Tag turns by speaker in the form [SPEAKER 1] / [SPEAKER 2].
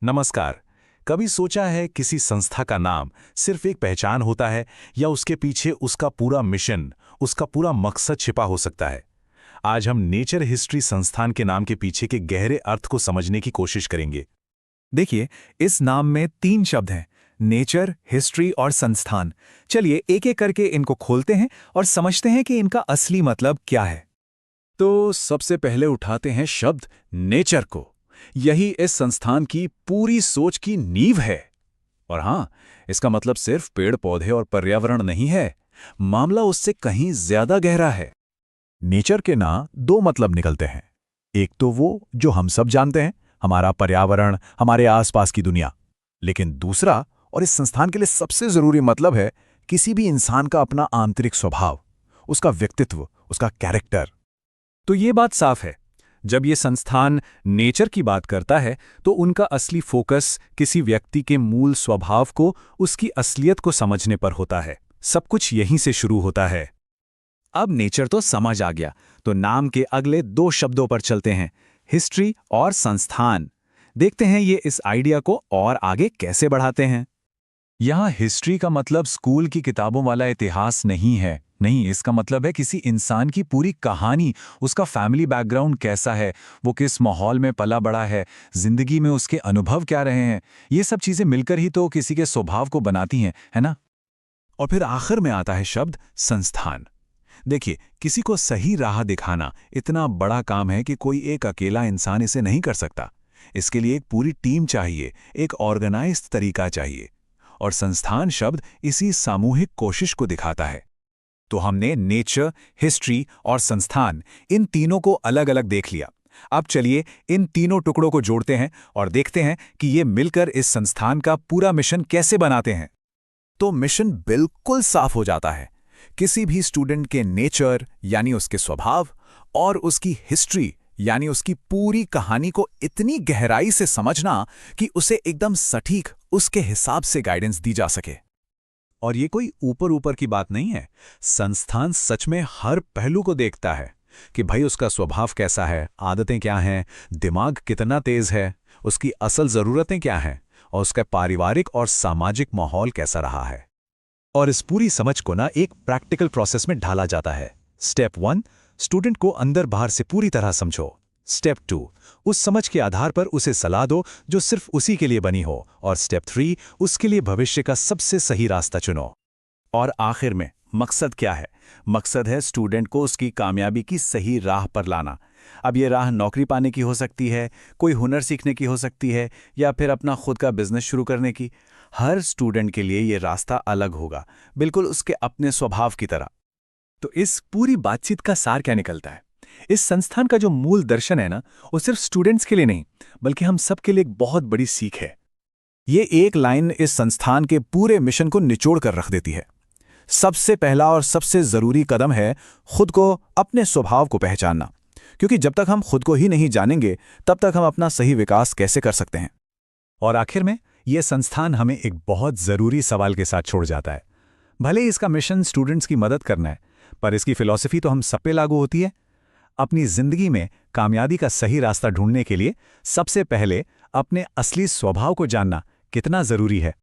[SPEAKER 1] नमस्कार। कभी सोचा है किसी संस्था का नाम सिर्फ एक पहचान होता है या उसके पीछे उसका पूरा मिशन, उसका पूरा मकसद छिपा हो सकता है। आज हम नेचर हिस्ट्री संस्थान के नाम के पीछे के गहरे अर्थ को समझने की कोशिश करेंगे।
[SPEAKER 2] देखिए, इस नाम में 3 शब्द हैं: नेचर, हिस्ट्री और संस्थान। चलिए एक एक करके इनको खोलते हैं और समझते हैं कि इनका असली मतलब क्या है।
[SPEAKER 3] तो सबसे पहले उठाते हैं शब्द नेचर को। यही इस संस्थान की पूरी सोच की नींव है। और हां, इसका मतलब सिर्फ पेड़ पौधे और पर्यावरण नहीं है। मामला उससे कहीं ज्यादा गहरा है।
[SPEAKER 4] नेचर के ना 2 मतलब निकलते हैं। एक तो वो जो हम सब जानते हैं, हमारा पर्यावरण, हमारे आसपास की दुनिया। लेकिन दूसरा, और इस संस्थान के लिए सबसे जरूरी मतलब है, किसी भी इंसान का अपना आंतरिक स्वभाव, उसका व्यक्तित्व, उसका कैरेक्टर।
[SPEAKER 2] तो ये बात साफ है, जब ये संस्थान नेचर की बात करता है तो उनका असली फोकस किसी व्यक्ति के मूल स्वभाव को, उसकी असलियत को समझने पर होता है। सब कुछ यहीं से शुरू होता है। अब नेचर तो समझ आ गया, तो नाम के अगले 2 शब्दों पर चलते हैं: हिस्ट्री और संस्थान। देखते हैं ये इस आइडिया को और आगे कैसे बढ़ाते हैं।
[SPEAKER 3] यहाँ हिस्ट्री का मतलब स्कूल की किताबों वाला इतिहास नहीं है। नहीं, इसका मतलब है किसी इंसान की पूरी कहानी, उसका फैमिली बैकग्राउंड कैसा है, वो किस माहौल में पला बड़ा है, जिंदगी में उसके अनुभव क्या रहे हैं। ये सब चीजें मिलकर ही तो किसी के स्वभाव को बनाती हैं, है ना?
[SPEAKER 1] और फिर आखिर में आता है शब्द संस्थान। देखिए, किसी को सही राह दिखाना इतना बड़ा काम है कि कोई एक अकेला इंसान इसे नहीं कर सकता। इसके लिए एक पूरी टीम चाहिए, एक ऑर्गेनाइज्ड तरीका चाहिए। और संस्थान शब्द इसी सामूहिक कोशिश को दिखाता है।
[SPEAKER 2] तो हमने नेचर, हिस्ट्री और संस्थान, इन तीनों को अलग अलग देख लिया। अब चलिए इन तीनों टुकड़ों को जोड़ते हैं और देखते हैं कि ये मिलकर इस संस्थान का पूरा मिशन कैसे बनाते हैं।
[SPEAKER 4] तो मिशन बिल्कुल साफ हो जाता है। किसी भी स्टूडेंट के नेचर यानी उसके स्वभाव और उसकी हिस्ट्री यानी उसकी पूरी कहानी को इतनी गहराई से समझना कि उसे एकदम सटीक उसके हिसाब से गाइडेंस दी जा सके।
[SPEAKER 1] और ये कोई ऊपर ऊपर की बात नहीं है। संस्थान सच में हर पहलू को देखता है कि भाई उसका स्वभाव कैसा है, आदतें क्या हैं, दिमाग कितना तेज है, उसकी असल ज़रूरतें क्या हैं और उसका पारिवारिक और सामाजिक माहौल कैसा रहा है।
[SPEAKER 2] और इस पूरी समझ को ना एक प्रैक्टिकल प्रोसेस में ढाला जाता है। स्टेप 1, स्टूडेंट को अंदर बाहर से पूरी तरह समझो। स्टेप 2, उस समझ के आधार पर उसे सलाह दो जो सिर्फ उसी के लिए बनी हो। और स्टेप 3, उसके लिए भविष्य का सबसे सही रास्ता चुनो।
[SPEAKER 1] और आखिर में मकसद क्या है? मकसद है स्टूडेंट को उसकी कामयाबी की सही राह पर लाना। अब ये राह नौकरी पाने की हो सकती है, कोई हुनर सीखने की हो सकती है, या फिर अपना खुद का बिजनेस शुरू करने की। हर स्टूडेंट के लिए ये रास्ता अलग होगा, बिल्कुल उसके अपने स्वभाव की तरह।
[SPEAKER 2] तो इस पूरी बातचीत का सार क्या निकलता है? इस संस्थान का जो मूल दर्शन है ना, वो सिर्फ स्टूडेंट्स के लिए नहीं, बल्कि हम सब के लिए एक बहुत बड़ी सीख है।
[SPEAKER 4] ये एक लाइन इस संस्थान के पूरे मिशन को निचोड़ कर रख देती है। सबसे पहला और सबसे जरूरी कदम है खुद को, अपने स्वभाव को पहचानना। क्योंकि जब तक हम खुद को ही नहीं जानेंगे, तब तक हम अपना सही विकास कैसे कर सकते हैं।
[SPEAKER 2] और आखिर में यह संस्थान हमें एक बहुत जरूरी सवाल के साथ छोड़ जाता है। भले ही इसका मिशन स्टूडेंट्स की मदद करना है, पर इसकी फिलॉसफी तो हम सब पे लागू होती है। अपनी जिंदगी में कामयाबी का सही रास्ता ढूंढने के लिए सबसे पहले अपने असली स्वभाव को जानना कितना जरूरी है।